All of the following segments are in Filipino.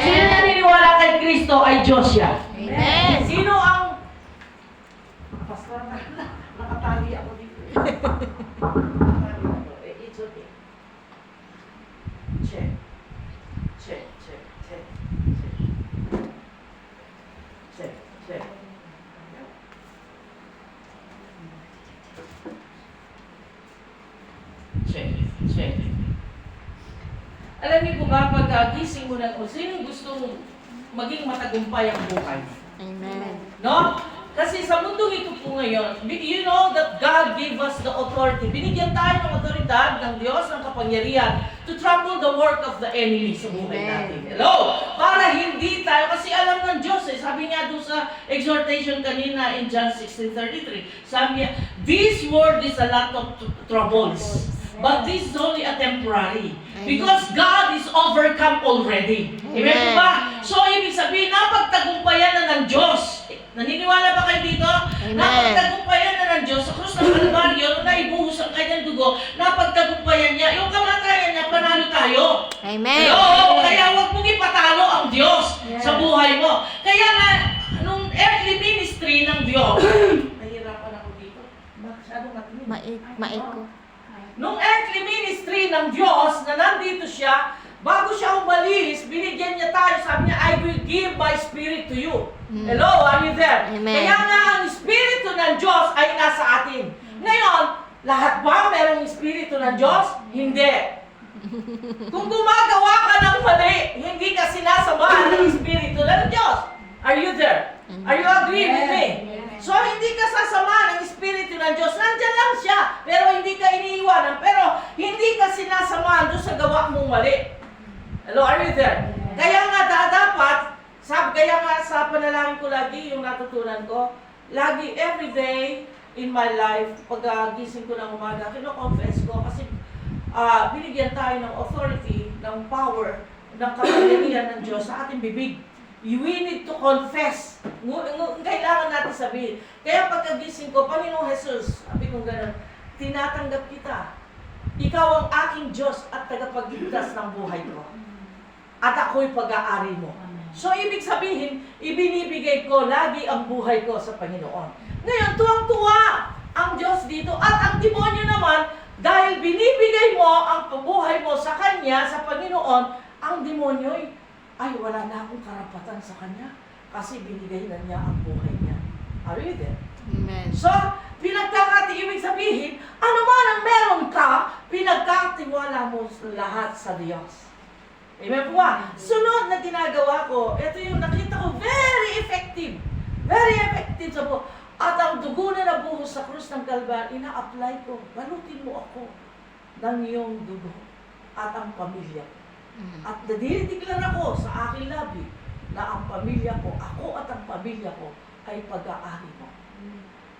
Sino naniniwala kay Kristo ay Diyos siya? Amen. Sino ang... Pastor, nakatali ako dito. It's okay. Check. Check, check, check, check. Check, check. Check, check. Alam niyo po ba, pagkagising mo ng sino gustong maging matagumpay ang buhay? Amen. No? Kasi sa mundong ito po ngayon, you know that God gave us the authority. Binigyan tayo ng otoridad ng Diyos, ng kapangyarihan to trample the work of the enemy sa buhay natin. Hello? Para hindi tayo, kasi alam ng Diyos sabi nga doon sa exhortation kanina in John 16:33, sabi niya, this world is a lot of troubles. But this is only a temporary. Because God is overcome already. Amen po ba? So, ibig sabihin, napagtagumpayan na ng Diyos. Naniniwala ba kayo dito? Amen. Napagtagumpayan na ng Diyos sa krus ng Kalbaryo, nung naibuhos ang kanyang dugo, napagtagumpayan niya. Yung kamatayan niya, panalo tayo. Amen. Hello? Kaya huwag mong ipatalo ang Diyos sa buhay mo. Kaya nga, nung earthly ministry ng Diyos, nahihirapan ako dito. Masyadong matinig. Maiko. Nung earthly ministry ng Diyos na nandito siya, bago siya umalis, binigyan niya tayo, sabi niya, I will give my spirit to you. Hello, are you there? Amen. Kaya nga, ang espiritu ng Diyos ay nasa atin. Ngayon, lahat ba merong espiritu ng Diyos? Hindi. Kung gumagawa ka ng mali, hindi ka sinasamahan ng espiritu ng Diyos. Are you there? Are you agree with me? So, hindi ka sasama ng Espiritu ng Diyos. Nandyan lang siya, pero hindi ka iniiwanan. Pero, hindi ka sinasamahan doon sa gawa mong mali. Hello, are you there? Kaya nga, dapat, kaya nga sa panalangin ko lagi, yung natutunan ko, lagi, every day in my life, pag gising ko ng umaga, kino-confess ko, kasi binigyan tayo ng authority, ng power, ng kapangyarihan ng Diyos sa ating bibig. We need to confess. Kailangan natin sabihin. Kaya pagkagising ko, Panginoong Jesus, sabi ko gano'n, tinatanggap kita. Ikaw ang aking Diyos at tagapagligtas ng buhay ko. At ako'y pag-aari mo. So, ibig sabihin, ibinibigay ko lagi ang buhay ko sa Panginoon. Ngayon, tuwang-tuwa ang Diyos dito. At ang demonyo naman, dahil binibigay mo ang buhay mo sa Kanya, sa Panginoon, ang demonyo'y ay, wala na akong karapatan sa Kanya kasi binigay na niya ang buhay niya. Are you there? Amen. So, ibig sabihin, ano man ang meron ka, pinagkatiwala mo lahat sa Diyos. Amen po ba? Sunod na ginagawa ko, ito yung nakita ko, very effective. Very effective sa po. At ang dugo na nabuhos sa krus ng Kalbaryo, ina-apply ko. Balutin mo ako ng iyong dugo at ang pamilya ko. At nadidiklar ako sa aking labi na ang pamilya ko, ako at ang pamilya ko ay pag-aari mo.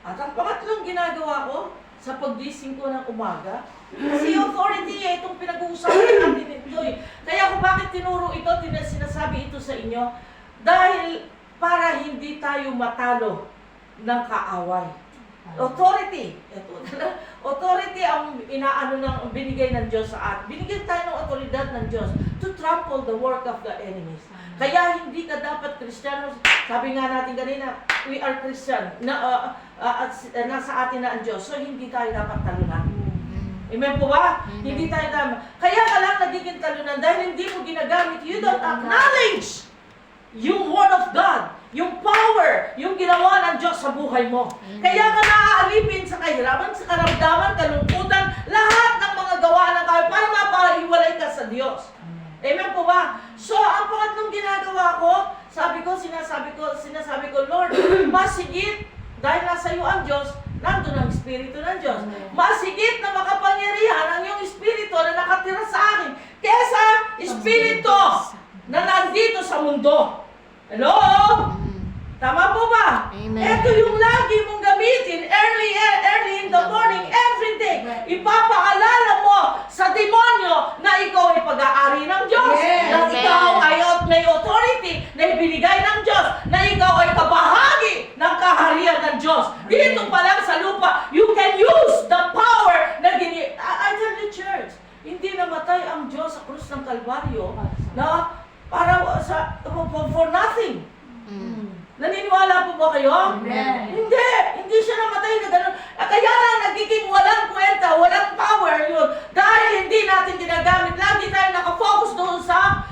At ang pangatlong ginagawa ko sa paggising ko ng umaga, kasi authority itong pinag-uusapan natin ito Kaya kung bakit tinuro ito, sinasabi ito sa inyo, dahil para hindi tayo matalo ng kaaway. Authority. Authority ang binigay ng Diyos sa atin. Binigyan tayo ng otoridad ng Diyos to trample the work of the enemies. Kaya hindi ka dapat Kristiyano. Sabi nga natin kanina, we are Christian. Nasa atin na ang Diyos. So hindi tayo dapat talunan. Amen po ba? Hindi tayo dapat. Kaya ka lang nagiging talunan dahil hindi mo ginagamit. You don't acknowledge yung Word of God, yung power, yung ginawa ng Diyos sa buhay mo. Kaya ka naaalipin sa kahirapan, sa karamdaman, kalungkutan, lahat ng mga gawa ng kaya para mapahiwalay ka sa Diyos. Amen po ba? So, ang pangatlong ginagawa ko, sinasabi ko, Lord, masigit, dahil nasa iyo ang Diyos, nandun ang Espiritu ng Diyos. Masigit na makapangyarihan ang iyong Espiritu na nakatira sa akin, kesa Espiritu na nandito sa mundo. Hello? Tama po ba? Amen. Ito yung lagi mong gamitin early in the morning, every day. Ipapaalala mo sa demonyo na ikaw ay pag-aari ng Diyos. Yes. Na ikaw ay may authority na ibinigay ng Diyos. Na ikaw ay kabahagi ng kaharian ng Diyos. Dito pa lang sa lupa, you can use the power na I tell you, church, hindi namatay ang Diyos sa krus ng Kalbaryo na para sa for nothing. Mm. Naniniwala po ba kayo? Amen. Hindi siya namatay na gano'n. Kaya lang nagiging walang kwenta, walang power yun. Dahil hindi natin ginagamit. Lagi tayo nakafocus doon sa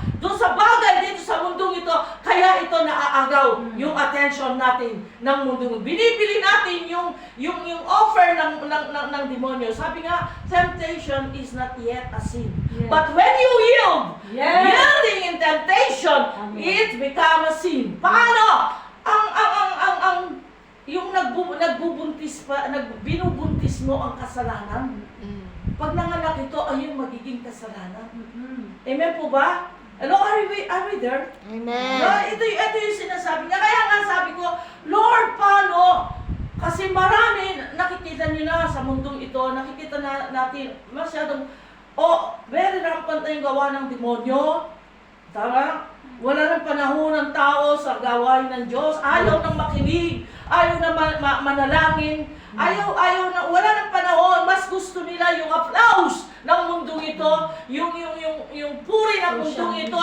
bagay dito sa mundong ito. Kaya ito naaagaw yung attention natin ng mundong. Binibili natin yung offer ng demonyo. Sabi nga, temptation is not yet a sin. Yes. But when you yield, Yes. yielding in temptation, Amen. it become a sin. Paano? Yung binubuntis mo ang kasalanan. Mm. Pag nanganak ito, ayun magiging kasalanan. Mm. Amen po ba? Hello, are we there? Amen. Ito yung sinasabi niya. Kaya nga sabi ko, Lord, paano? Kasi marami, nakikita niyo na sa mundong ito, nakikita natin masyadong, very rampant na yung gawa ng demonyo. Tama? Wala nang panahon ng tao sa gawain ng Diyos. Ayaw nang makinig. Ayaw na manalangin. Ayaw na, wala nang panahon. Mas gusto nila yung applause ng mundong ito. Yung puri ng mundong ito.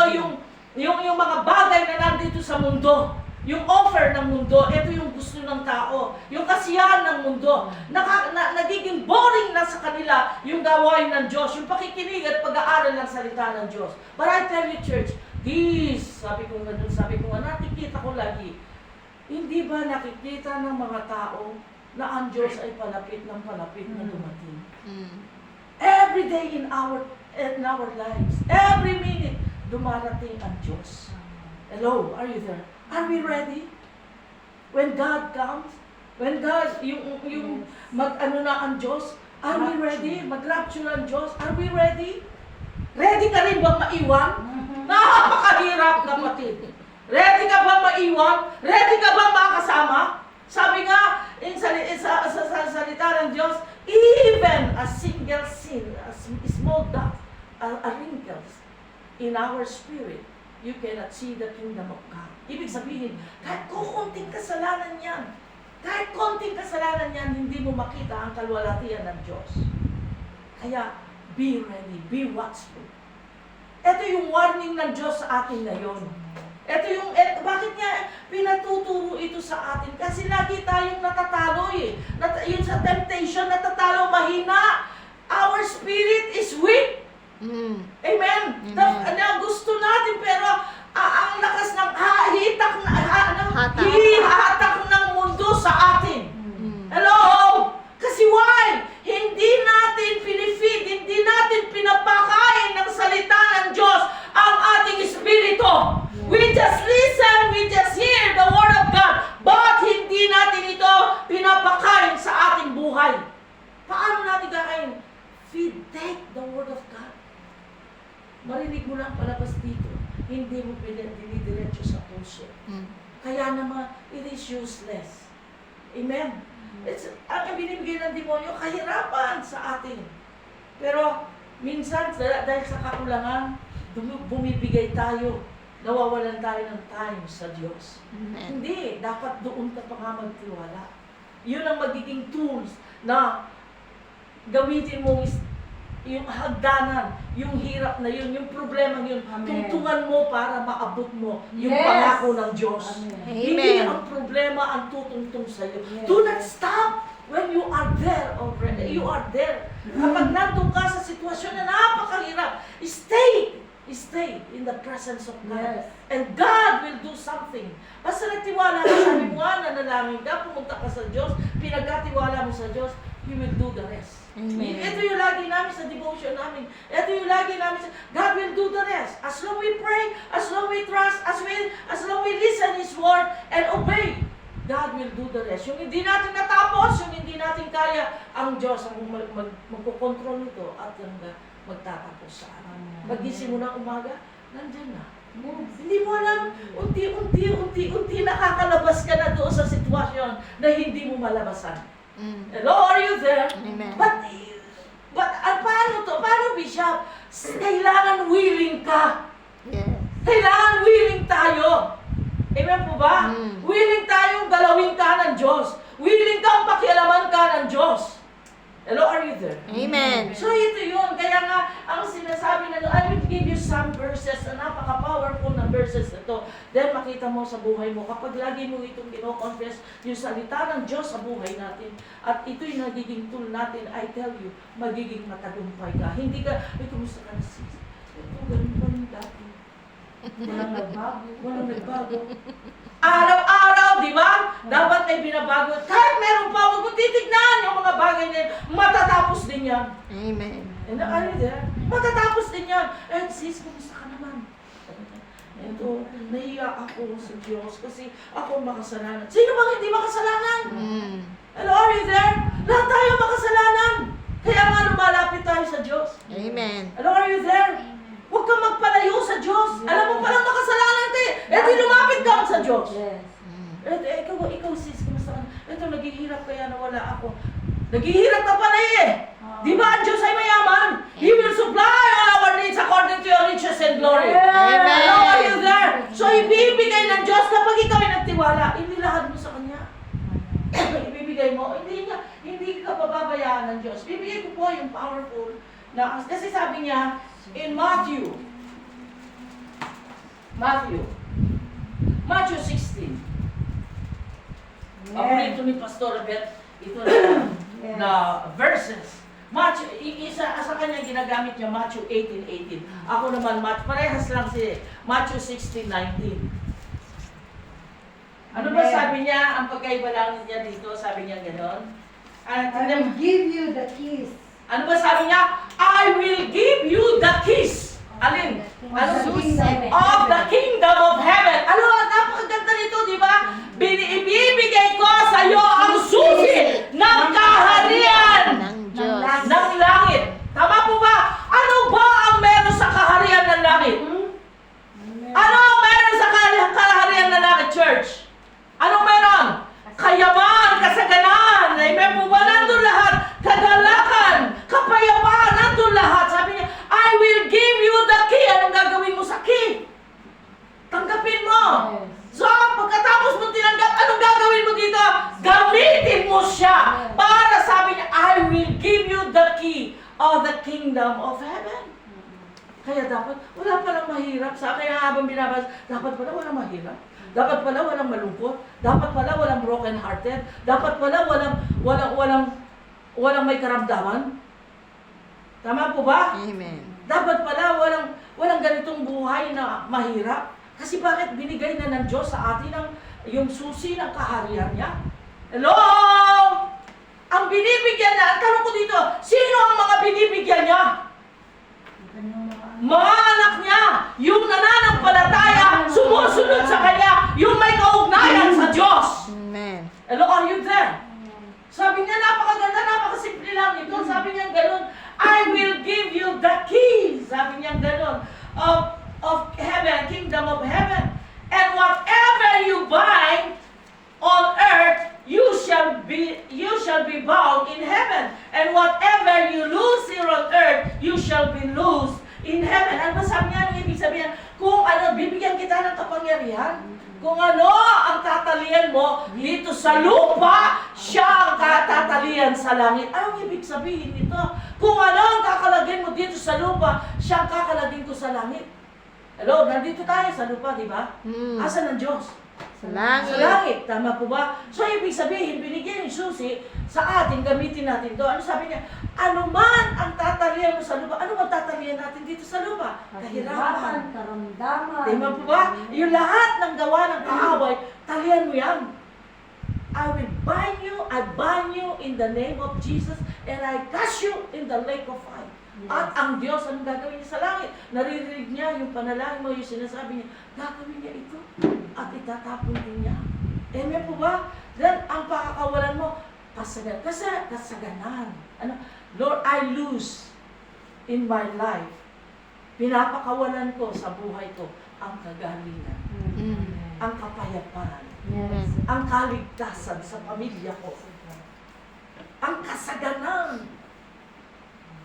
Yung mga bagay na nandito sa mundo. Yung offer ng mundo. Ito yung gusto ng tao. Yung kasiyahan ng mundo. Nagiging boring na sa kanila yung gawain ng Diyos. Yung pakikinig at pag-aaral ng salita ng Diyos. But I tell you, church, sabi ko nga, nakikita ko lagi, hindi ba nakikita ng mga tao na ang Diyos ay palapit ng palapit na dumating? Mm. Every day in our lives, every minute, dumarating ang Diyos. Hello, are you there? Are we ready? When God comes, when God, yung mag-ano na ang Diyos, are we ready? Mag-rapture ang Diyos, are we ready? Ready ka rin bang maiwan? Napakahirap, kapatid. Ready ka bang maiwan? Ready ka bang makasama? Sabi nga, sa salita ng Diyos, even a single sin, a small dot, a wrinkles in our spirit, you cannot see the kingdom of God. Ibig sabihin, kahit konting kasalanan yan, hindi mo makita ang kalwalatian ng Diyos. Kaya, be ready, be watchful. Ito yung warning ng Diyos sa atin ngayon. Bakit nga pinatuturo ito sa atin? Kasi lagi tayong natatalo eh. Yun sa temptation, natatalo, mahina. Our spirit is weak. Mm. Amen? Amen. Gusto natin, pero ang lakas ng Hatak. hihatak ng mundo sa atin. Mm. Hello? Kasi why? Hindi natin pinifeed, hindi natin pinapakain ng salita ng Diyos ang ating espiritu. We just listen, we just hear the Word of God, but hindi natin ito pinapakain sa ating buhay. Paano natin kakain? Take the Word of God. Marinig mo lang palabas dito, hindi mo dinidiretso sa puso. Mm. Kaya naman, it is useless. Amen? Ang binibigay ng demonyo, kahirapan sa atin. Pero, minsan, dahil sa kakulangan, bumibigay tayo, nawawalan tayo ng time sa Diyos. Amen. Hindi, dapat doon ka pa nga magtiwala. Yun ang magiging tools na gamitin mo yung hagdanan, yung hirap na yun, yung problema yun, Amen. tungtungan mo para maabot mo yung Yes. pangako ng Diyos. Amen. Hindi Amen. ang problema ang tutungtong sa iyo. Yes. Do not stop when you are there already. You are there. Kapag nandun ka sa sitwasyon na napakahirap, stay in the presence of God. Yes. And God will do something. Basta nagtiwala ka, sabi mo nga, nanalangin ka, pumunta ka sa Diyos, pinagkatiwala mo sa Diyos, He will do the rest. Amen. Ito yung lagi namin sa devotion namin. Ito yung lagi namin God will do the rest. As long we pray, as long we trust, as long we listen His word and obey, God will do the rest. Yung hindi natin natapos, yung hindi natin kaya, ang Diyos ang magkukontrol nito at hanggang magtatapos sa atin. Pagising mo ng umaga, nandyan na. Hindi mo alam, unti-unti nakakalabas ka na doon sa sitwasyon na hindi mo malabasan. Mm. Hello, are you there? Amen. But paano to? Paano, Bishop? Kailangan willing ka. Yes. Kailangan willing tayo. Amen po ba? Mm. Willing tayong galawin ka ng Diyos. Willing kang pakialaman ka ng Diyos. Hello, are you there? Amen. So ito yun, kaya nga, ang sinasabi na, I will give you some verses, na napaka-powerful na verses na to. Then makita mo sa buhay mo, kapag lagi mo itong kino-confess, yung salita ng Diyos sa buhay natin, at ito'y nagiging tool natin, I tell you, magiging matagumpay ka. Hindi ka, ay, kumusta ka na sis? Ito, ganun pa rin dati. Walang nagbago. Walang nagbago. Araw-araw, di ba? Dapat may binabago. Kahit meron pa, huwag mo titignan yung mga bagay na yun. Matatapos din yan. Amen. And are you there? Matatapos din yan. Eh, sis, kumusta ka naman? Ito, nahiya ako sa Diyos kasi ako makasalanan. Sino bang hindi makasalanan? Hello, are you there? Lahat tayo makasalanan. Kaya nga lumalapit tayo sa Diyos. Amen. Hello, are you there? Huwag kang magpalayo sa Diyos. Alam mo palang makasalanan ka eh. Eh, di lumapit ka sa Diyos. Yes. Ikaw sis, kumusta ka? Ito, naghihirap kaya nawala ako. Naghihirap ka pala eh. Di ba ang Diyos ay mayaman? He will supply all our needs according to your riches and glory. Amen. Hello, are you there? So, ibibigay ng Diyos kapag ikaw ay nagtiwala, inilahad mo sa Kanya. Ibibigay mo, hindi ka pababayaan ng Diyos. Bibigay ko po yung powerful na, kasi sabi niya, in Matthew 16. Paborito ni Pastor Abet, ito na verses. Matthew, isa sa kanya ginagamit niya Matthew 18:18. Ako naman, parehas lang si Matthew 16:19. Ano ba sabi niya? Ang pagkaiba lang niya dito, sabi niya gano'n. I will give you the keys. Ano ba sabi niya? I will give you the keys. Alin? Ano? Of the kingdom of heaven. Ano? Napakaganda nito, di ba? Ibibigay ko sa iyo ang susi ng kaharian Ng Diyos. ng langit. Tama po ba? Ano ba ang meron sa kaharian ng langit? Ano ang meron sa kaharian ng langit, church? Anong meron? Kayaman, kasaganan. Amen po ba? Nandun lahat. Kagalakan, kapayapaan, nandun lahat. Sabi niya, I will give you the key. Anong gagawin mo sa key? Tanggapin mo. So, pagkatapos mo tinanggap, anong gagawin mo dito? Gamitin mo siya. Para sabi niya, I will give you the key of the kingdom of heaven. Kaya dapat, wala palang mahirap. Kaya habang binabasa, dapat pala walang mahirap. Dapat pala walang malungkot. Dapat pala walang broken hearted. Dapat pala walang may karamdaman. Tama po ba? Amen. Dapat pala walang ganitong buhay na mahirap. Kasi bakit binigay na ng Diyos sa atin yung susi ng kaharian niya? Hello? Ang binibigyan na, ang tanong ko dito, sino ang mga binibigyan niya? Mga anak niya, yung nananampalataya, sumusunod sa Kanya, yung may kaugnayan sa Diyos. Amen. Hello, are you there? Sabi niya, napakaganda, napakasimple lang ito. Sabi niya gano'n, I will give you the keys. Sabi niya gano'n, of heaven, kingdom of heaven. And whatever you bind on earth, you shall be bound in heaven. And whatever you lose here on earth, you shall be loosed in heaven. Ano ba sabi niya? Anong ibig sabihin? Kung ano, bibigyan kita ng kapangyarihan. Kung ano ang tatalian mo dito sa lupa, siya ang tatalian sa langit. Anong ibig sabihin nito? Kung ano ang kakalagin mo dito sa lupa, siya ang kakalagin ko sa langit. Hello, nandito tayo sa lupa, di ba? Asan ang Diyos? Sa langit. Sa langit, tama po ba? So, ibig sabihin, binigyan ni susi sa atin, gamitin natin to. Ano sabi niya? Ano man ang tatalian mo sa lupa, ano man tatalian natin dito sa lupa? Kahirapan. Karamdaman. Tama po ba? Yung lahat ng gawa ng kaaway, talian mo yan. I will bind you in the name of Jesus, and I cast you in the lake of fire. At ang Diyos, anong gagawin niya sa langit? Naririnig niya yung panalangin mo, yung sinasabi niya, gagawin niya ito at itatapon din niya. Amen po ba? Then, ang pakakawalan mo, kasaganan. Ano? Lord, I lose in my life. Pinapakawalan ko sa buhay ko ang kagalingan, ang kapayapaan, Yes. ang kaligtasan sa pamilya ko, ang kasaganan.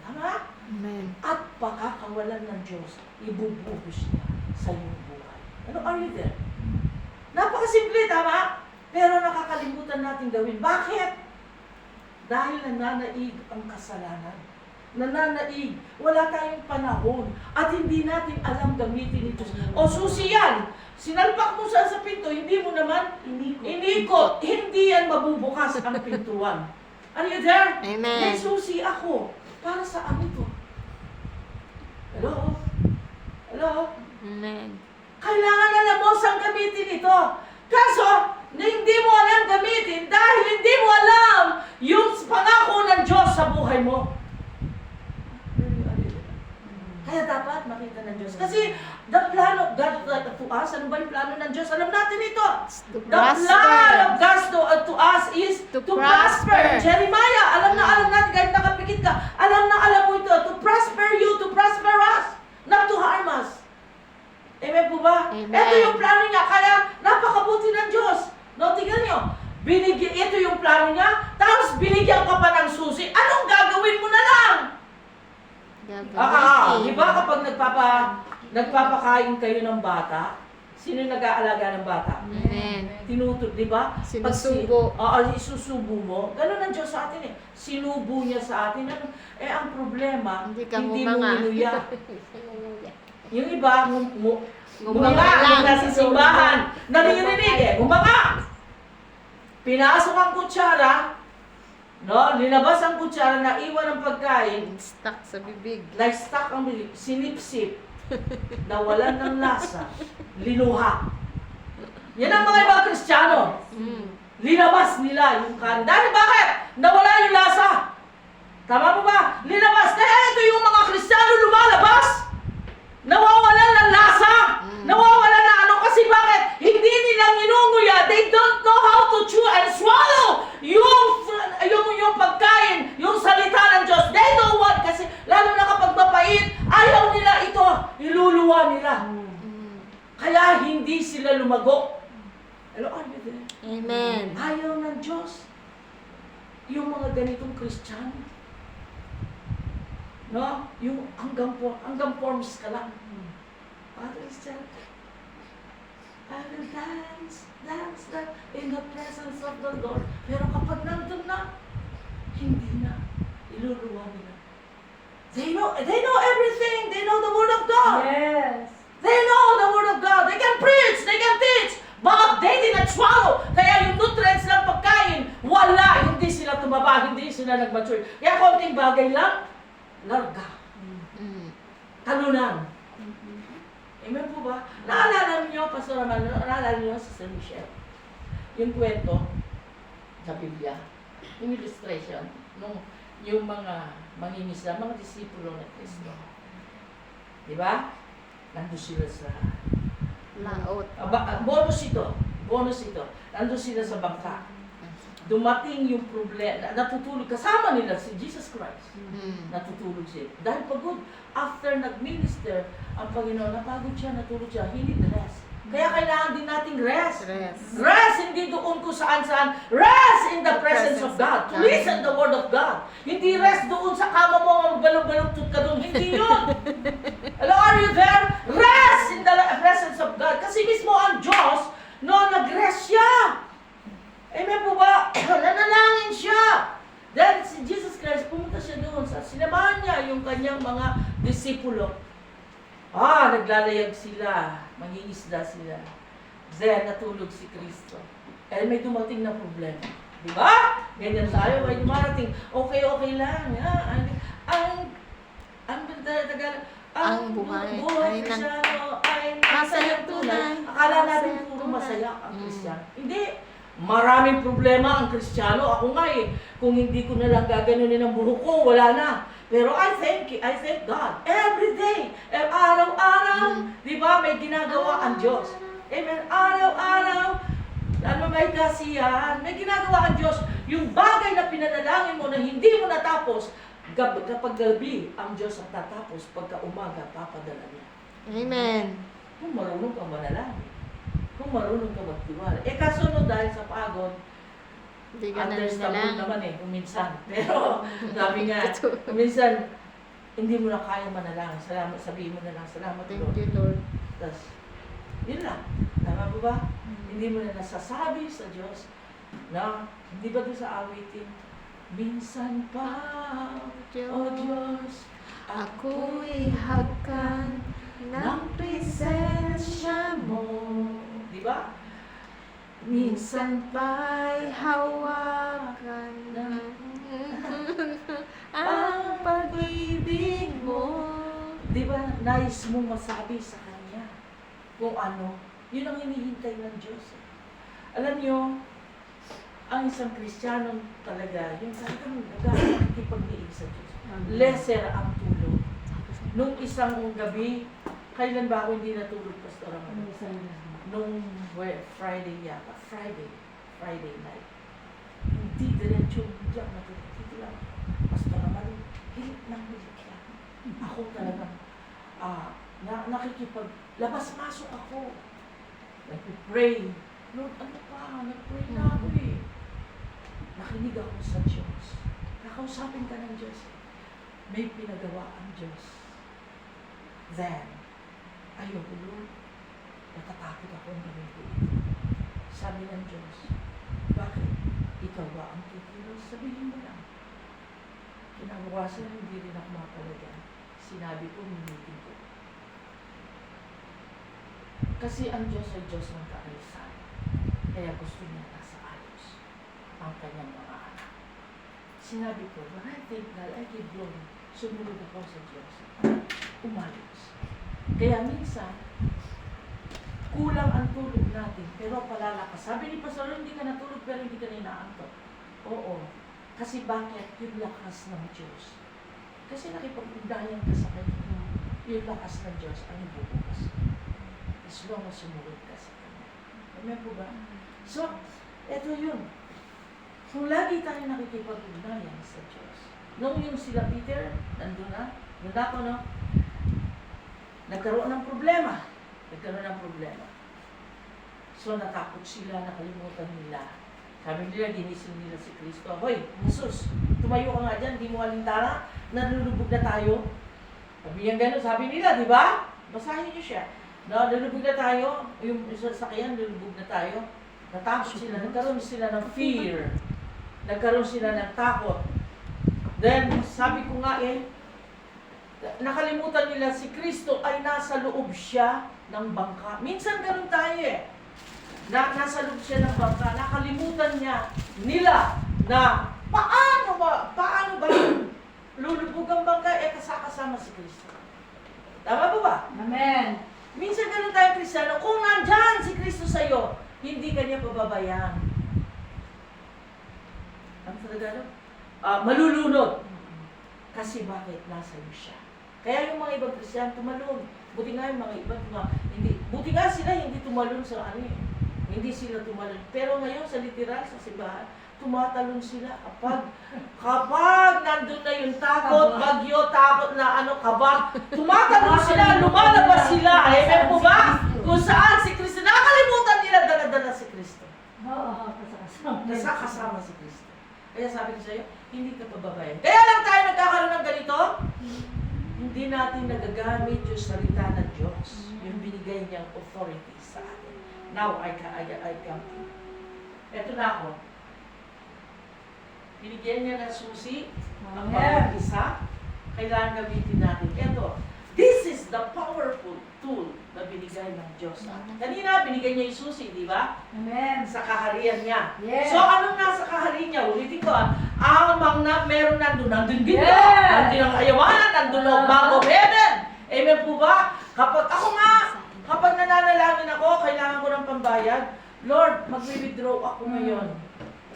Tama? Amen. At pakakawalan ng Diyos, ibubuhos niya sa iyong buhay. Ano, are you there? Napakasimple, tama? Pero nakakalimutan natin gawin. Bakit? Dahil nananaig ang kasalanan. Nananaig. Wala tayong panahon. At hindi natin alam gamitin ito. O susi yan. Sinalpak mo sa pinto, hindi mo naman inikot. Hindi yan mabubukas ang pintuan. Are you there? Amen. May susi ako. Para saan ito? Hello? Hello? Amen. Kailangan alam mo saan gamitin ito. Kaso, hindi mo alam gamitin dahil hindi mo alam yung pangako ng Diyos sa buhay mo. Kaya dapat makita ng Diyos. Kasi the plan of God to us, ano ba yung plano ng Diyos? Alam natin ito. To The plan of God to us is To to prosper. prosper. Jeremiah, alam natin kahit nakapikit ka, alam mo ito, to prosper you, to prosper us, not to harm us. Amen po ba? Amen. Ito yung plano niya, kaya napakabuti ng Diyos. No, tingnan niyo. Ito yung plano niya, tapos binigyan ka pa ng susi. Anong gagawin mo na lang? Di ba kapag nagpapakain kayo ng bata, sino yung nag-aalaga ng bata? Amen. Tinutod, di ba? Sinusubo. Isusubo mo. Ganun ang Diyos sa atin eh. Sinubo niya sa atin. Ang problema, Hindi ka hindi mo humanga. minuya. Yung iba, Gumanga gumanga lang. kung nasa simbahan. Naririnig eh, gumanga. Pinasok ang kutsara, no? Linabas ang kutsara, naiwan ang pagkain, Stuck sa bibig. na-stuck ang bibig, sinipsip, nawalan ng lasa, linuha. Yan ang mga ibang Kristiyano. Mm. Linabas nila yung kanin. Dahil bakit? Nawala yung lasa. Tama mo ba? Linabas. Kaya ito yung mga Kristiyano lumalabas. Nawawalan ng lasa. Nawawalan na ano. Kasi bakit? Hindi nilang inunguya. They don't know how to chew and swallow yung pagkain, yung salita ng Diyos. They don't want. Kasi lalo na kapag mapait, ayaw nila ito. Iluluwa nila. Kaya hindi sila lumago. Hello, are you there? Amen. Ayaw ng Diyos. Yung mga ganitong Kristiyano. No? Yung hanggang forms ka lang. Christian, I will dance in the presence of the Lord. Pero kapag nandun na, hindi na. Iluluwa nila. They know everything. They know the Word of God. Yes. They know the Word of God. They can preach. They can teach. But they did not swallow. Kaya yung nutrients ng pagkain, wala. Hindi sila tumaba. Hindi sila nag-mature. Kaya konting bagay lang, larga. Mm. Talunan. Amen po ba? Naalala niyo, Pastor Raman, naalala niyo sa San Michel, yung kwento sa Biblia, yung illustration, yung mga mangingisda, mga disipulo ng Kristo. Di ba? Nandun sila sa... Laot. Bonus ito. Nandun sila sa bangka. Dumating yung problema, natutulog, kasama nila si Jesus Christ. Mm. Natutulog siya. Dahil pagod, after nag-minister, ang Panginoon, napagod siya, natulog siya, he need rest. Kaya kailangan din nating rest. Rest. Rest, hindi doon kung saan-saan. Rest in the presence of God. To listen the word of God. Hindi rest doon sa kama mo, magbalog-balog ka doon. Hindi yun. Hello, are you there? Rest in the presence of God. Kasi mismo ang Diyos, no, nag-rest siya. Amen po ba? Nanalangin siya. Then, si Jesus Christ, pumunta siya doon. Sinamahan niya yung kanyang mga disipulo. Naglalayag sila. Mangingisda sila. Then, natulog si Kristo. May dumating na problema. Di ba? Ganyan tayo. May dumarating. Okay lang. Ang buhay buhay ay Kristiyano ay masayang masayang tunay. tunay. Akala natin Masayang puro tunay. masaya ang Kristiyano. Hindi. Maraming problema ang Kristiyano. Ako nga kung hindi ko na lang gaganunin ang buhok ko, wala na. Pero I thank God. Every day, araw-araw, di ba, may ginagawa ang Diyos. Amen. Araw-araw, may kasiyahan, may ginagawa ang Diyos. Yung bagay na pinanalangin mo na hindi mo natapos, kapag gabi, ang Diyos ang tatapos. Pagka umaga, papadala niya. Amen. Kung marunong kang manalangin. Kung marunong ka magtiwala. Kasunod dahil sa pagod, Hindi ka na rin understandable lang. naman kuminsan. Pero, sabi nga, kuminsan, hindi mo na kaya manalangin. Salamat, sabihin mo na lang, salamat Thank Lord. you, Lord. Tapos, yun lang. Tama po ba? Hindi mo na nasasabi sa Diyos na, hindi ba doon sa awitin? Minsan pa, O Diyos, ako'y hagkan ng presensya mo. Di ba? Minsan pa'y hawakan ng ang pag-ibig mo. Di ba, nais mong masabi sa Kanya kung ano, yun ang hinihintay ng Diyos. Alam niyo, ang isang Kristiyanong talaga, yung talagang nakakipag-iig sa Diyos. Lesser ang tulog. Nung isang gabi, kailan ba ako hindi natulog, Pastor Amado? Nung Friday yata, Friday night. Hindi diretso, hindi ako natulog. Dito lang, Pastor Amado, hilit ng hilit lang. Ako talagang, labas-masok ako. Nag-pray. Lord, ano pa? Nag-pray na ako eh. Nakinig ako sa Diyos. Kakausapin ka ng Diyos. May pinagawa ang Diyos. Then, ayoko, Lord. Natatakot ako ng gawin ko ito. Sabi ng Diyos, bakit? Ikaw ba ang kikilos? Sabihin mo lang. Kinabukasan, hindi rin ako mapalagyan. Sinabi ko, mimitin ko. Kasi ang Diyos ay Diyos ng kaayusan. Kaya gusto niya nasa ayos ang kanyang mga anak. Sinabi ko, when I thank God, I give glory. Sumunod ako sa Diyos. Umayos. Kaya minsan, kulang ang tulog natin, pero palalakas. Sabi ni Pastor, hindi ka natulog pero hindi ka ninaantok. Oo. Kasi bakit? Yung lakas ng Diyos. Kasi nakipag-ugnayan ka sa Kanya. Yung lakas ng Diyos ang ibubukas. As long as sumunod ka sa Kanya. Amen po ba? So, eto yun. Kung lagi tayo nakikipag-ugnayan sa Diyos. Nung yung sila Peter, nandun na, ako, no? Nagkaroon ng problema. So, natakot sila, nakalimutan nila. Sabi nila, ginising nila si Kristo. Hoy, Jesus, tumayo ka nga dyan, di mo alintana, nalulubog na tayo. Sabi niya gano'n, sabi nila, di ba? Basahin niyo siya. No, nalulubog na tayo, yung sasakyan, nalulubog na tayo. Natakot sila, nagkaroon sila ng fear. Nagkaroon sila ng takot. Then, sabi ko nga nakalimutan nila si Kristo ay nasa loob siya ng bangka. Minsan ganun tayo nasa loob siya ng bangka. Nakalimutan nila na paano ba lulubog ang bangka kasama si Kristo. Tama po ba? Amen. Minsan ganun tayo Kristiyano. Kung nandyan si Kristo sa'yo, hindi ka niya pababayaan. Ano sa Tagalog? Malulunod. Kasi bakit? Nasa iyo siya. Kaya yung mga ibang Kristiyan tumalon. Buti nga yung mga ibang hindi. Buti nga sila hindi tumalon sa Hindi sila tumalon. Pero ngayon sa literal, sa simbahan, tumatalon sila kapag nandun na yung takot, bagyo, takot na kabag, tumatalon sila, lumalabas sila. Amen po ba? Kung saan si Kristo, nakakalimutan nila dala-dala si Kristo. Oo, Kasama si Kristo. Kaya sabi ko sa'yo, hindi ka pababayan. Kaya lang tayo nagkakaroon ng ganito, hindi natin nagagamit yung salita ng Diyos, yung binigay niyang authority sa atin. Now, I come to you. Ito na ako. Binigyan niya ng susi, ang bawat isa, kailangan gamitin natin. Ito, this is the powerful tool na binigay ng Diyos sa atin. Kanina, binigay niya yung susi, di ba? Amen. Sa kaharian niya. Yes. So, anong nasa kaharian niya? Ulitin ko ang meron nandun dito. Yes. Nandun ang kayamanan, nandun ang bago heaven. Amen po ba? Kapag nananalangin ako, kailangan ko ng pambayad. Lord, mag-withdraw ako ngayon.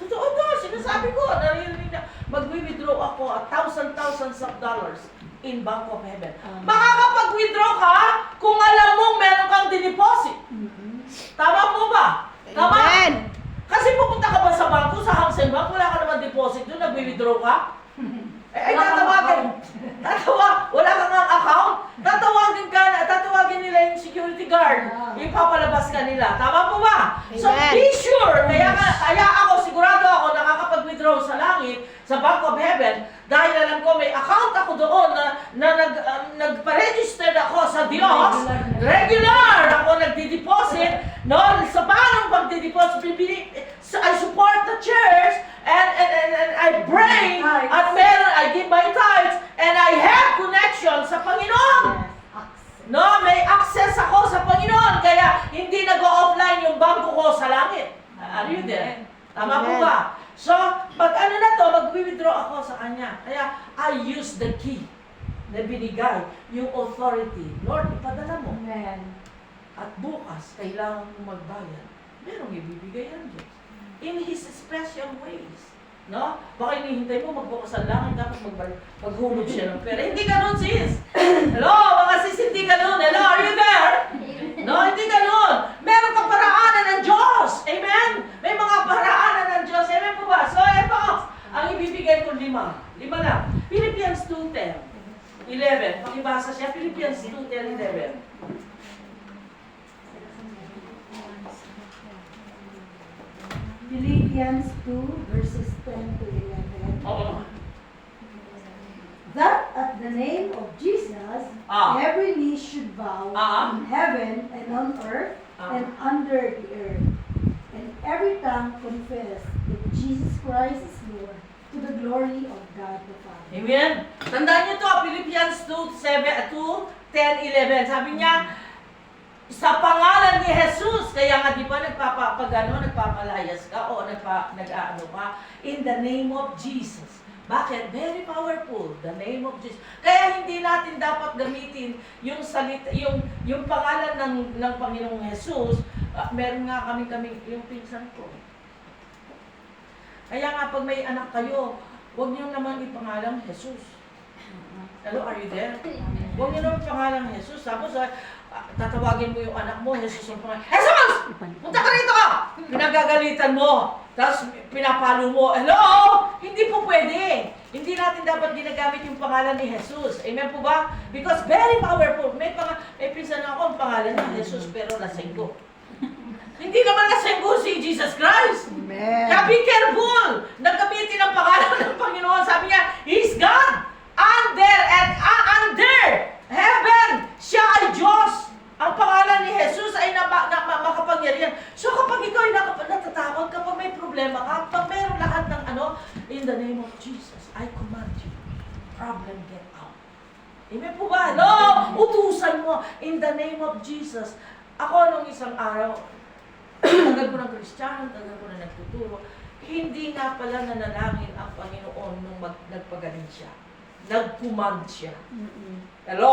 Totoo to, sinasabi ko, naririnig na, mag-withdraw ako thousands of dollars in Bank of Heaven. Makakapag-withdraw ka kung alam mong meron kang dineposit. Tama po ba? Tama? Amen. Kasi pupunta ka ba sa bangko, sa House and Bank, wala ka naman deposit doon, nag-withdraw ka? Wala kang account, tatawagin nila yung security guard, ipapalabas ka nila. Tama po ba? So Amen. be sure, kaya ako, sigurado ako, nakakapag-withdraw sa langit, sa Bank of Heaven, dahil alam ko may account ako doon na nagpa-register ako sa Diyos, regular ako nagdi-deposit, no? Sa paanong pagdi-deposit, I support the church, and I pray you there? Tama po Amen. ba? So, pag ano na to, mag-withdraw ako sa Kanya. Kaya, I use the key na binigay, yung authority. Lord, ipadala mo. Amen. At bukas, kailangan mo magbayad. Merong ibibigay ang Diyos. In His special ways. No? Baka hinihintay mo magbukas ang langit tapos maghulog siya ng pera. Hindi ganun, sis! Hello, mga sis, hindi ganun. Hello, are you there? No, hindi ganun. Meron kang paraanan ng Diyos. Amen? May mga paraanan ng Diyos. Amen po ba? So, ito, ang ibibigay ko 5. 5 lang. Philippians 2:10. 11. Pakibasa siya. Philippians 2:10, 11. Philippians 2, verses 10 to 11. Oo. That at the name of Jesus, Ah. every knee should bow Ah. in heaven and on earth Ah. and under the earth, and every tongue confess that Jesus Christ is Lord, to the glory of God the Father. Amen? Tandaan niyo to, Philippians 2:10, 11. Sabi niya, sa pangalan ni Jesus, kaya nga di ba nagpapalayas ka o nag-ano ka, in the name of Jesus. Bakit? Very powerful, the name of Jesus. Kaya hindi natin dapat gamitin yung salita, yung pangalan ng Panginoong Jesus. Meron nga kami yung pinsan ko. Kaya nga pag may anak kayo, huwag niyo naman ipangalang Jesus. Hello, are you there? Huwag niyo naman pangalang Jesus. Tapos tatawagin mo yung anak mo, Jesus ang pangalan. Jesus! Punta ka rito! Pinagagalitan mo. Tapos pinapalo mo. Hello! Hindi po pwede. Hindi natin dapat ginagamit yung pangalan ni Jesus. Amen po ba? Because very powerful. May pinsan ako ang pangalan ni Jesus pero lasenggo. Hindi naman lasenggo si Jesus Christ. Amen. Kaya be careful! Nagamitin ang pangalan ng Panginoon. Sabi niya, He's God! Under heaven! Siya ay Diyos! Ang pangalan ni Jesus ay makapangyarihan. So kapag ikaw ay natatakot, kapag may problema ka, kapag mayroong lahat ng in the name of Jesus, I command you, problem get out. Amen po ba? No! Utusan mo, in the name of Jesus. Ako nung isang araw, tagal ko ng Kristiyano, tagal ko na nagtuturo, hindi nga pala nanalangin ang Panginoon nung nagpagaling siya. Nag-command siya. Hello?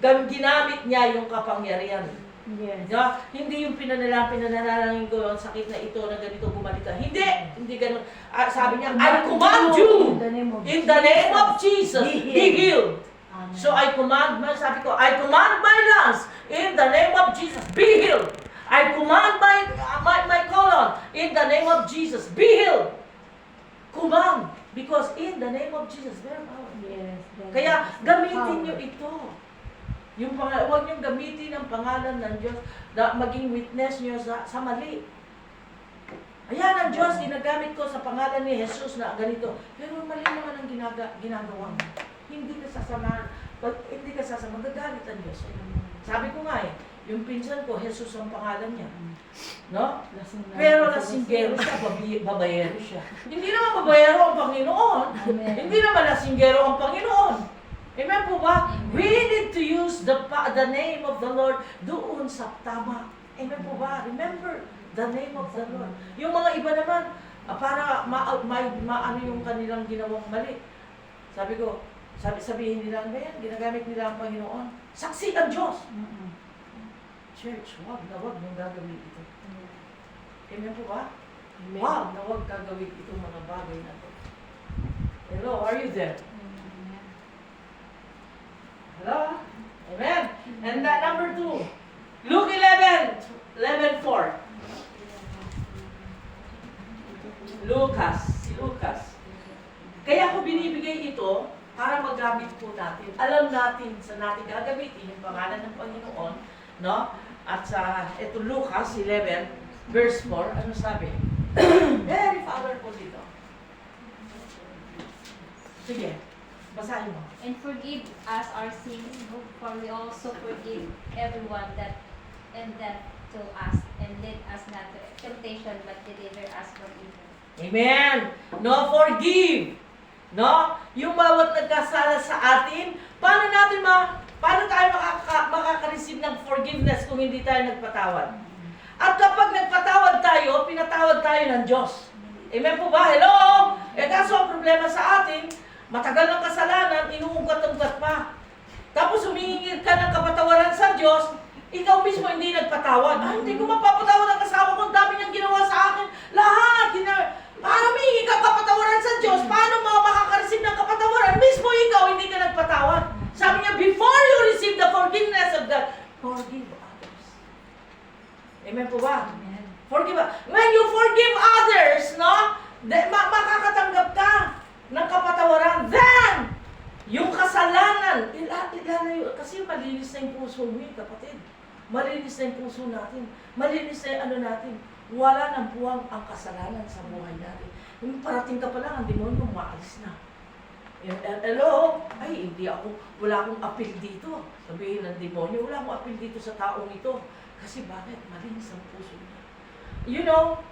Ginamit niya yung kapangyarihan. Yes. No? Hindi yung pinanalangin ko ang sakit na ito na ganito bumalik ka. Hindi ganun. Sabi niya, I command you in the name of Jesus, be healed. Amen. So I command, sabi ko, I command my lungs in the name of Jesus, be healed. I command my colon in the name of Jesus, be healed. Command. Because in the name of Jesus, very powerful. Yes. Kaya gamitin niyo ito. Huwag niyong gamitin ang pangalan ng Diyos na maging witness niyo sa mali. Ayan ang Diyos, ginagamit ko sa pangalan ni Jesus na ganito. Pero mali naman ang ginagawa mo. Hindi ka sasama, magagalit ang Diyos. Sabi ko nga yung pinsan ko, Jesus ang pangalan niya. No? Pero lasinggero siya, babayero siya. Hindi naman babayero ang Panginoon. Amen. Hindi naman lasinggero ang Panginoon. Amen po ba? We need to use the name of the Lord doon sa tama. Amen po ba? Remember the name of the Lord. Yung mga iba naman, para maano yung kanilang ginawang mali. Sabihin nila, ngayon, ginagamit nila ang Panginoon. Saksi ang Diyos. Church, wag niyong gagawin ito. Amen po ba? Wag na wag gagawin itong mga bagay na ito. Hello, are you there? Hello? Amen? And that number 2, Luke 11:4. Si Lucas. Kaya ko binibigay ito para magamit po natin. Alam natin sa natin gagamitin yung pangalan ng Panginoon, no? At sa ito Lucas 11:4, ano sabi? Very powerful dito. Sige, basahin mo. And forgive us our sins, for we also forgive everyone that to us, and lead us not to temptation, but deliver us from evil. Amen. No, forgive. No? Yung bawat nagkasala sa atin, paano tayo makaka-receive ng forgiveness kung hindi tayo nagpatawad? At kapag nagpatawad tayo, pinatawad tayo ng Diyos. Amen po ba? Hello? Kaso ang problema sa atin, matagal ng kasalanan, inuungkat-ungkat pa. Tapos humingi ka ng kapatawaran sa Diyos, ikaw mismo hindi nagpatawad. Hindi ko mapapatawad ang kasama ko, ang dami niyang ginawa sa akin. Lahat, paano humingi ka kapatawaran sa Diyos? Paano makaka-receive ng kapatawaran? Mismo ikaw, hindi ka nagpatawad. Sabi niya, before you receive the forgiveness of God, forgive others. Amen po ba? Forgive. When you forgive others, no? Makakatanggap ka ng kapatawaran. Then, yung kasalanan, ilalayo. Kasi malinis na yung puso mo, kapatid. Malinis na yung puso natin. Malinis na yung ano natin. Wala nang buwang ang kasalanan sa buhay natin. Yung parating ka pa lang, ang demonyo, maalis na. Hello? Ay, wala akong appeal dito. Sabihin ng demonyo, wala akong appeal dito sa taong ito. Kasi bakit? Malinis ang puso niya. You know,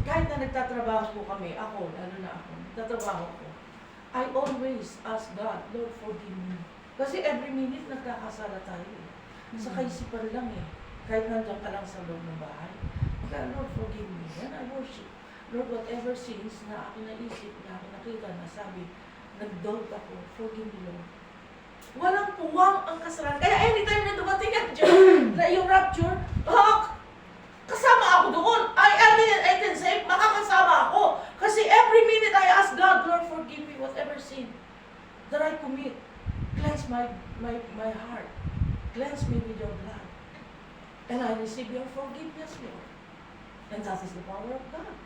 kahit na nagtatrabaho po kami, nagtatrabaho ko, I always ask God, Lord, forgive me. Kasi every minute nagkakasala tayo. Sa kaisipan lang Kahit nandiyan ka lang sa loob ng bahay. Kaya, Lord, forgive me. When I worship, Lord, whatever sins na aking naisip, na aking nakita, nasabi, nag-doubt ako, forgive me, Lord. Walang puwang ang kasalanan. Kaya anytime na dumating ang Diyos, na yung rapture, kasama ako doon. I can say, makakasama ako. Kasi every minute I ask God, Lord, forgive me whatever sin that I commit. Cleanse my heart. Cleanse me with your blood. And I receive your forgiveness, Lord. And that is the power of God.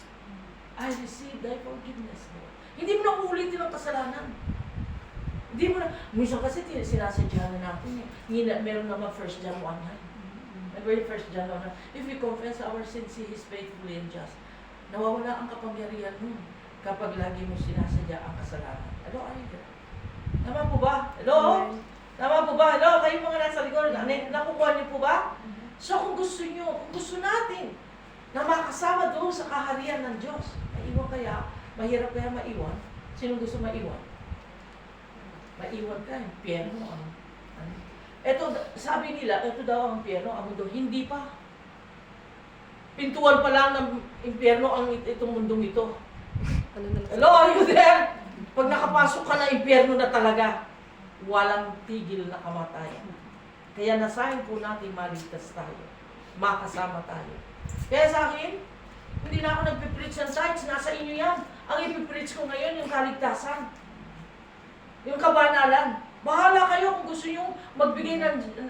I receive thy forgiveness, Lord. Hindi mo na uulitin ang kasalanan. Hindi mo na, minsan kasi sinasadyahan na natin meron naman 1 John 1:9. Very 1 John 1:9. If we confess our sins, He is faithful and just. Nawawala ang kapangyarihan nun kapag lagi mo sinasadya ang kasalanan. Hello, are you there? Tama po ba? Hello? Tama po ba? Hello? Kayo mga nasa likod, nakukuha niyo po ba? So kung gusto natin na makasama doon sa kaharian ng Diyos, maiwan kaya, mahirap kaya maiwan? Sino gusto maiwan? Maiwan ka, impyerno. Ito, sabi nila, ito daw ang impyerno, ang mundo. Hindi pa. Pintuan pa lang ng impyerno ang itong mundong ito. Hello, are you there? Pag nakapasok ka na impyerno na talaga, walang tigil na kamatayan. Kaya nasahin po natin maligtas tayo. Makasama tayo. Kaya sa akin, hindi na ako nagpipreach ng tithes. Nasa inyo yan. Ang ipipreach ko ngayon, yung kaligtasan. Yung kabanalan. Bahala kayo kung gusto nyo magbigay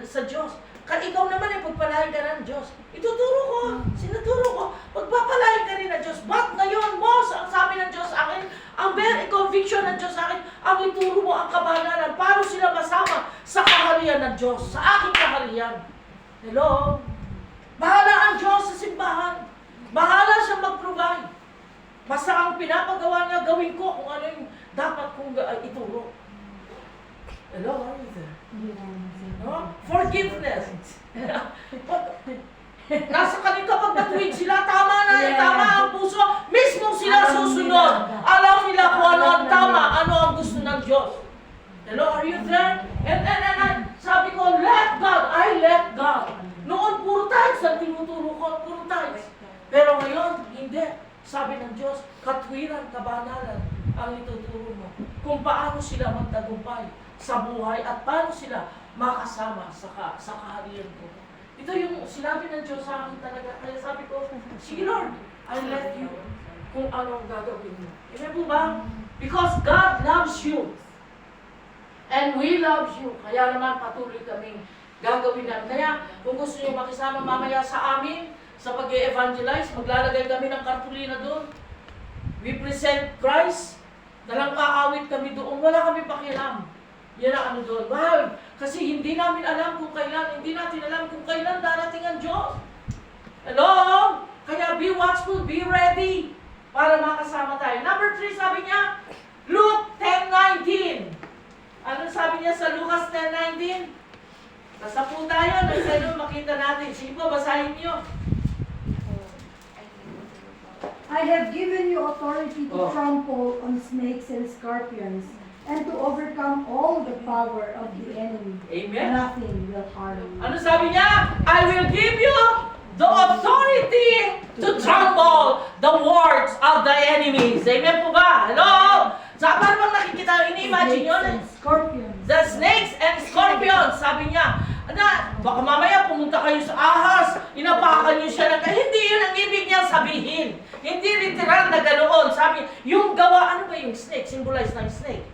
sa Diyos. Ikaw naman pagpalain ka ng Diyos. Ituturo ko, sinuturo ko, pagpapalain ka rin ng Diyos. But ngayon, boss, ang sabi ng Diyos sa akin, ang very conviction ng Diyos sa akin, ang ituro mo ang kabanalan. Paano sila masama sa kaharian ng Diyos, sa aking kaharian? Hello? Bahala ang Diyos sa simbahan. Bahala siyang mag-provide. Basta ang pinapagawa niya, gawin ko kung ano yung dapat kong ituro. Hello, are you there? No? Forgiveness. Nasa kanila pag natuwid sila, tama ang puso, mismo sila susunod. Alam nila kung ano ang tama, ano ang gusto ng Diyos. Hello, are you there? And sabi ko, let God, I let God. Noon, puro tithes ang tinuturo ko, puro tithes. Pero ngayon, hindi. Sabi ng Diyos, katwiran, kabanalan ang ituturo mo. Kung paano sila magtagumpay sa buhay at paano sila makasama sa kaharian ko. Ito yung sinabi ng Diyos sa akin talaga. Kaya sabi ko, sige Lord, I'll let you kung ano ang gagawin mo. Amen po ba? Because God loves you. And we love you. Kaya naman patuloy kaming gagawin namin. Kaya kung gusto niyo makisama mamaya sa amin, sa pag-evangelize, maglalagay kami ng kartulina doon. We present Christ. Dalang aawit kami doon. Wala kami pakialam. Yan ang ano doon. Wow! Kasi hindi namin alam kung kailan, hindi natin alam kung kailan darating ang Diyos. Hello? Kaya be watchful, be ready para makasama tayo. Number 3, sabi niya, Luke 10:19. Anong sabi niya sa Lucas 10:19? Basta po tayo, nasa doon makita natin. Sige po, basahin niyo. I have given you authority to trample on snakes and scorpions, and to overcome all the power of the enemy. Amen. Nothing will harm you. Ano sabi niya? I will give you enemies. Amen po ba? Hello? So, paano bang nakikita? Ini-imagine nyo? Snakes and scorpions. The snakes and scorpions, sabi niya. Baka mamaya pumunta kayo sa ahas, inapakan niyo siya ng... Hindi yun ang ibig niya sabihin. Hindi literal na ganoon. Sabi, yung gawa, ano ba yung snake? Symbolize ng snake?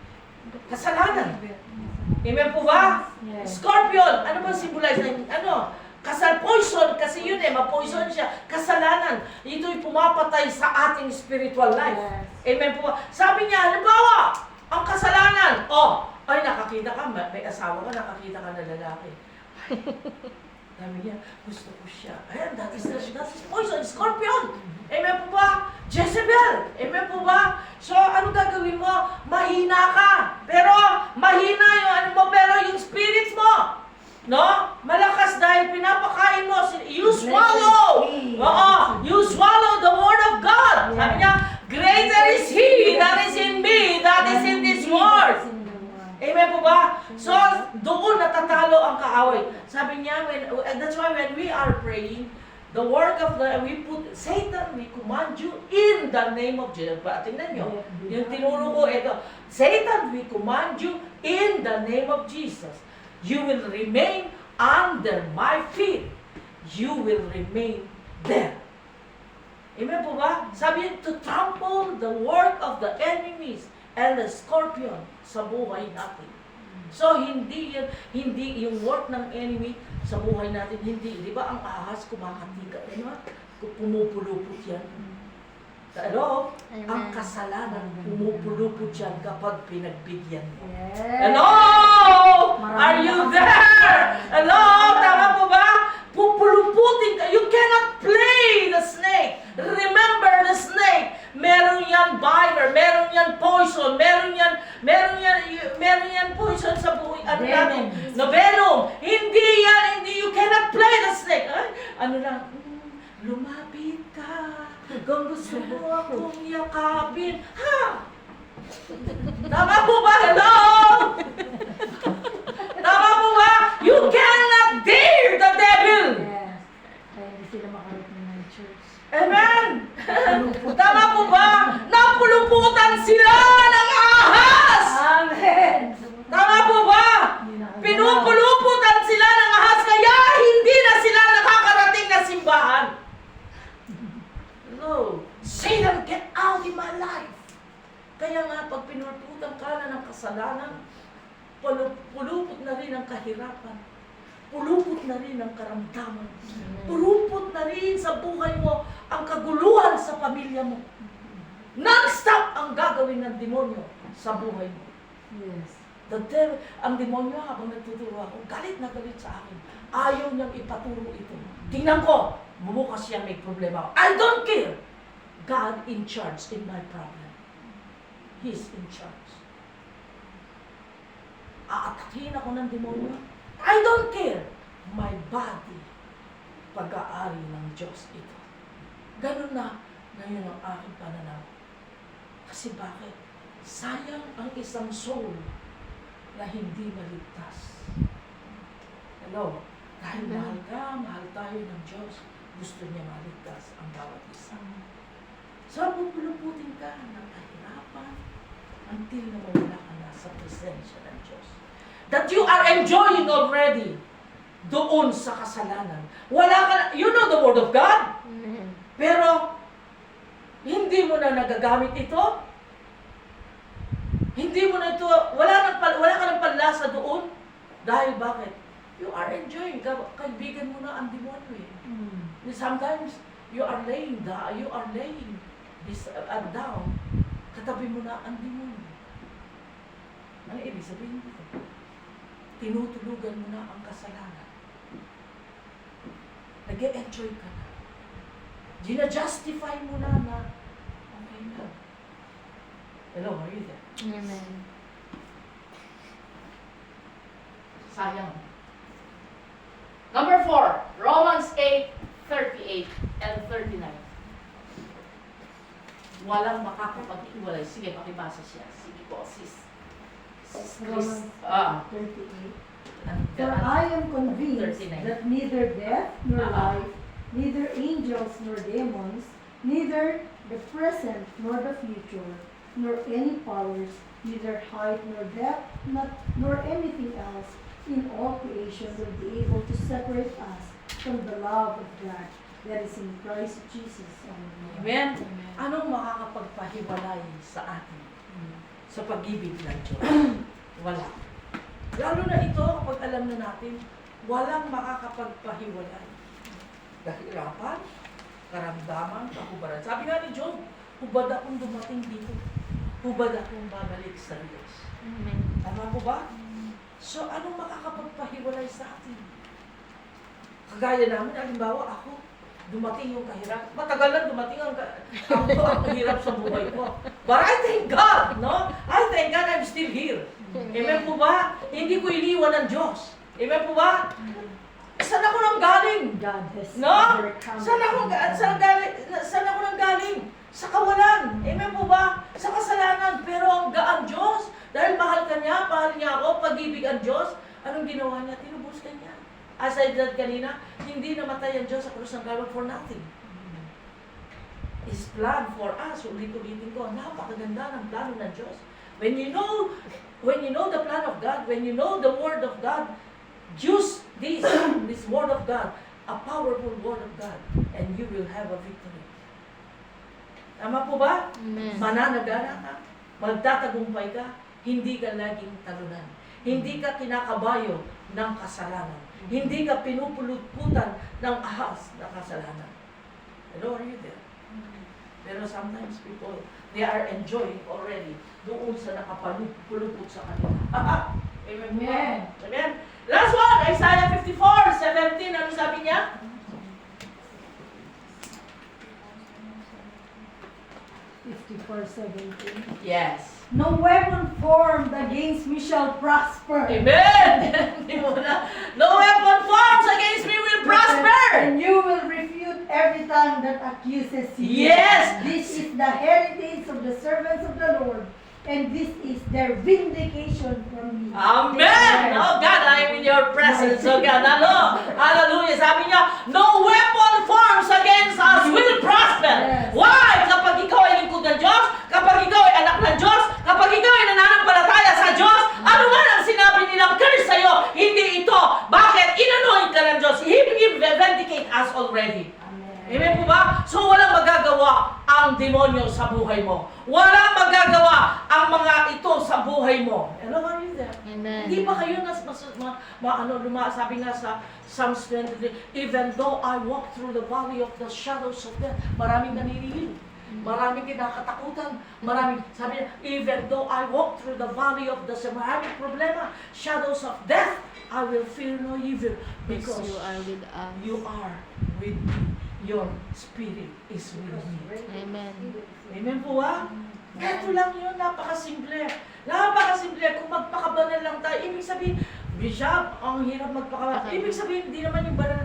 Kasalanan. Amen po ba? Yes. Scorpion, ano ba symbolize ng poison, kasi yun ma-poison siya. Kasalanan. Ito'y pumapatay sa ating spiritual life. Yes. Amen po ba? Sabi niya, halimbawa, ang kasalanan. Ay, nakakita ka, may asawa ka, nakakita ka na lalaki. Sabi niya, gusto ko siya. Ayan, that is poison, scorpion. Amen po ba? Jezebel. Amen po ba? So, ano gagawin mo? Mahina ka. Pero, mahina pero yung spirits mo. No? Malakas dahil pinapakain mo. You swallow. You swallow the word of God. Sabi niya, greater is He that is in me, that is in this world. Amen po ba? So, doon natatalo ang kaaway. Sabi niya, that's why when we are praying, the work of Satan, we command you in the name of Jesus. Tingnan nyo, yung tinuro ko, ito, Satan, we command you in the name of Jesus. You will remain under my feet. You will remain there. Amen po ba? Sabi niya, to trample the work of the enemies and the scorpion sa buhay natin. So, hindi yung work ng enemy sa buhay natin, hindi. Di ba ang ahas kumakatika? Pumupulupot yan. Hello? Amen. Ang kasalanan, pumupulupot yan kapag pinagbigyan mo. Yes. Hello? Are you there? Hello? Tama po ba? Pupuluputin ka. You cannot play the snake. Remember the snake. Meron yan biter, meron yan poison, meron yan poison sa buhay. Natin? No, venom. Hindi, you cannot play the snake. Lumapit ka. Kung gusto mo akong yakapin. Ha? Tama po ba? Hello? Tama po ba? You cannot dare the devil. Yes. Kaya hindi sila makarating ng church. Amen? Tama po ba? Napuluputan sila ng ahas! Amen. Tama po ba? Pinupuluputan sila ng ahas kaya hindi na sila nakakarating na simbahan. No. Satan, get out in my life. Kaya nga, pag pinuluputan ka na ng kasalanan, pulupot na rin ang kahirapan. Pulupot na rin ang karamdaman. Pulupot na rin sa buhay mo ang kaguluhan sa pamilya mo. Non-stop ang gagawin ng demonyo sa buhay mo. Yes. Ang demonyo habang nagtuturo ako, galit na galit sa akin. Ayaw niyang ipaturo ito. Tingnan ko, bumukas siya may problema. I don't care. God in charge in my problem. He's in charge. Aatakin ako ng demonyo. I don't care. My body, pag-aari ng Diyos ito. Ganun na ngayon ang aking pananaw. Kasi bakit? Sayang ang isang soul na hindi maligtas. Hello? Dahil mahal tayo ng Diyos. Gusto niya maligtas ang bawat isa. So, pupuluputin ka ng kahirapan until na mawala ka na sa presensya ng Diyos. That you are enjoying already doon sa kasalanan. Wala ka na, you know the Word of God, pero hindi mo na nagagamit ito. Hindi mo na ito, wala ka ng panlasa doon. Dahil bakit? You are enjoying. Kaibigan mo na ang demonyo eh. Sometimes, you are laying down, katabi mo na ang demonyo. Ano ibig sabihin dito? Tinutulugan mo na ang kasalanan. Nag-e-enjoy ka na. Gina-justify mo na okay na. Hello, are you there? Amen. Sayang. Number 4, Romans 8:38 and 39. Walang makakapag-iwalay. Sige, pakibasa siya. Sige po, sis. Romans 38. For I am convinced 39. that neither death nor Ah. life, neither angels nor demons, neither the present nor the future, nor any powers, neither height nor depth, nor anything else in all creation will be able to separate us from the love of God that is in Christ Jesus our Lord. Amen? Anong makakapagpahiwalay sa atin sa pag-ibig ng Diyos? Wala. Lalo na ito kapag alam na natin, walang makakapagpahiwalay. Kahirapan, karamdaman, kahubaran. Sabi nga ni Job, hubad akong dumating dito. Hubad akong babalik sa Diyos. Amen. Tama po ba? So, anong makakapagpahiwalay sa atin? Kagaya namin, halimbawa ako, dumating yung kahirap. Matagal na dumating ang hirap sa buhay ko. But I thank God, no? I thank God I'm still here. Amen po ba? Hindi ko iniwan ng Diyos. Amen po ba? Saan ako nang galing? God has No? overcome Saan ako nang galing? Sa kawalan. Amen po ba? Sa kasalanan. Pero ang gaan Diyos, dahil mahal ka niya, mahal niya ako, pag-ibig ang Diyos, anong ginawa niya? Tinubos ka niya. As I said kanina, hindi namatay ang Diyos sa krus ng Calvary for nothing. His plan for us, ulit-ulitin ko, napakaganda ng plano ng Diyos. When you know the plan of God, when you know the Word of God, use this Word of God, a powerful Word of God, and you will have a victory. Tama po ba? Amen. Mananagana ka, magtatagumpay ka, hindi ka laging talunan. Hindi ka kinakabayo ng kasalanan. Hindi ka pinupulutputan ng ahas na kasalanan. Hello, are you there? Pero sometimes people, they are enjoying already doon sa nakapulupot sa kanila. Amen. Amen. Amen. Last one, Isaiah 54:17. Ano sabi niya? 54:17. Yes. No weapon formed against me shall prosper. Amen! Hindi mo na. No weapon formed against me will prosper! And you will refute every tongue that accuses you. Yes! This is the heritage of the servants of the Lord, and this is their vindication from me. Amen! Oh God, I am in your presence. Oh God, ano? Hallelujah. Sabi niya, no weapon forms against us will prosper. Yes. Why? Kapag ikaw ay lingkod ng Diyos, kapag ikaw ay anak ng Diyos, kapag ikaw ay nananampalataya sa Diyos, ano man ang sinabi nilang curse sa'yo, hindi ito. Bakit? Inanoint ka ng Diyos. He will vindicate us already. Amen po ba? So walang magagawa ang demonyo sa buhay mo. Walang magagawa ang mga ito sa buhay mo. Hello, are you there? Amen. Hindi ba kayo sabi nga sa Psalms 23, even though I walk through the valley of the shadows of death, maraming naninihil. Maraming kinakatakutan. Maraming, sabi niya, even though I walk through the valley of the maraming problema, shadows of death, I will fear no evil because you are with us. you are with me. Your spirit is with me. Amen. Amen po ba? Ito lang yun, napakasimple. Napakasimple. Kung magpakabanal lang tayo, ibig sabihin, Bishop, ang hirap magpakabanal. Ibig sabihin, hindi naman yung banal,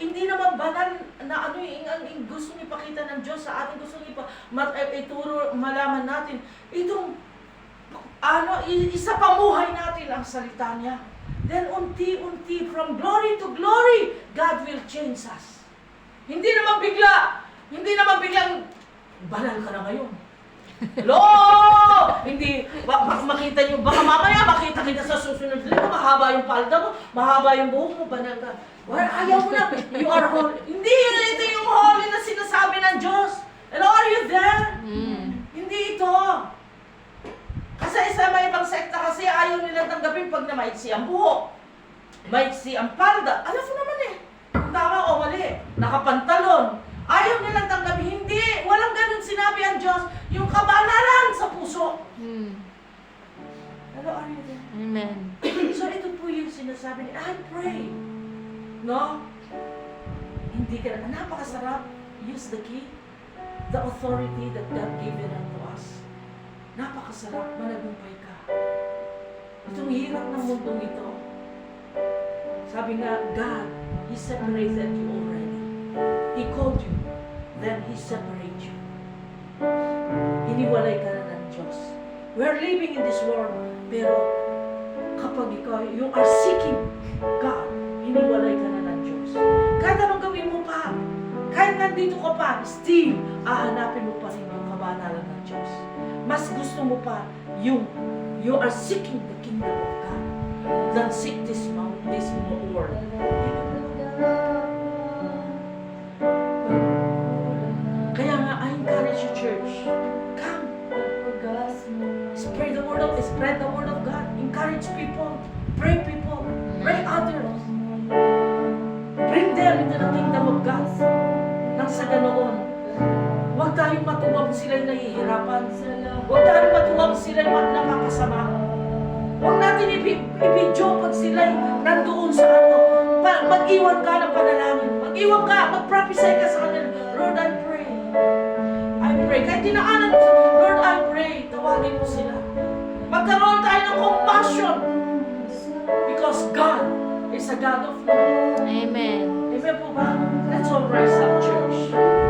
hindi naman banal na ano yung gusto ipakita ng Diyos sa atin, gusto ituro, malaman natin. Itong, isa pamuhay natin ang salita niya. Then unti-unti, from glory to glory, God will change us. Hindi naman biglang, banal ka na ngayon. Hello! Hindi, makita nyo, baka mamaya makita kita sa susunod linggo, mahaba yung palda mo, mahaba yung buhok mo, banal ka. Well, ayaw mo na, you are holy. Hindi, ito yung holy na sinasabi ng Diyos. Hello, are you there? Hindi ito. Kasi sa may ibang sekta kasi ayaw nilang tanggapin pag na maiksi ang buhok. Maiksi ang palda. Alam mo naman eh. Kung tama o mali. Nakapantalon. Ayaw nilang tanggapin. Hindi. Walang ganun sinabi ang Diyos. Yung kabanalan sa puso. Hello, are you there? Amen. So ito po yung sinasabi niya. I pray. No? Hindi ka na. Napakasarap. Use the key. The authority that God given unto us. Napakasarap, managumpay ka. Itong hirap ng mundong ito. Sabi nga, God, He separated you already. He called you, then He separated you. Hiniwalay ka na ng Diyos. We are living in this world, pero kapag ikaw, you are seeking God, hiniwalay ka na ng Diyos. Kahit anong gawin mo pa, kahit nandito ka pa, still, hahanapin mo pa rin ang kabanalan ng Diyos. Mas gusto mo pa yung you are seeking the kingdom of God than seek this world. Kaya nga, I encourage you, church. Come. Spread the word of God. Encourage people. Pray people. Pray others. Bring them into the kingdom of God. Nang sa ganoon, huwag tayong matuwag sila'y nahihirapan. Huwag tayong matuwag sila'y nakakasama. Huwag natin i-video pag sila'y nandoon sa mag-iwan ka ng panalangin. Mag-iwan ka, mag-prophesy ka sa kanila. Lord, I pray. I pray. Kahit dinaanan mo, Lord, I pray. Tawagin mo sila. Magkaroon tayo ng compassion. Because God is a God of love. Amen. Amen po ba? Let's all rise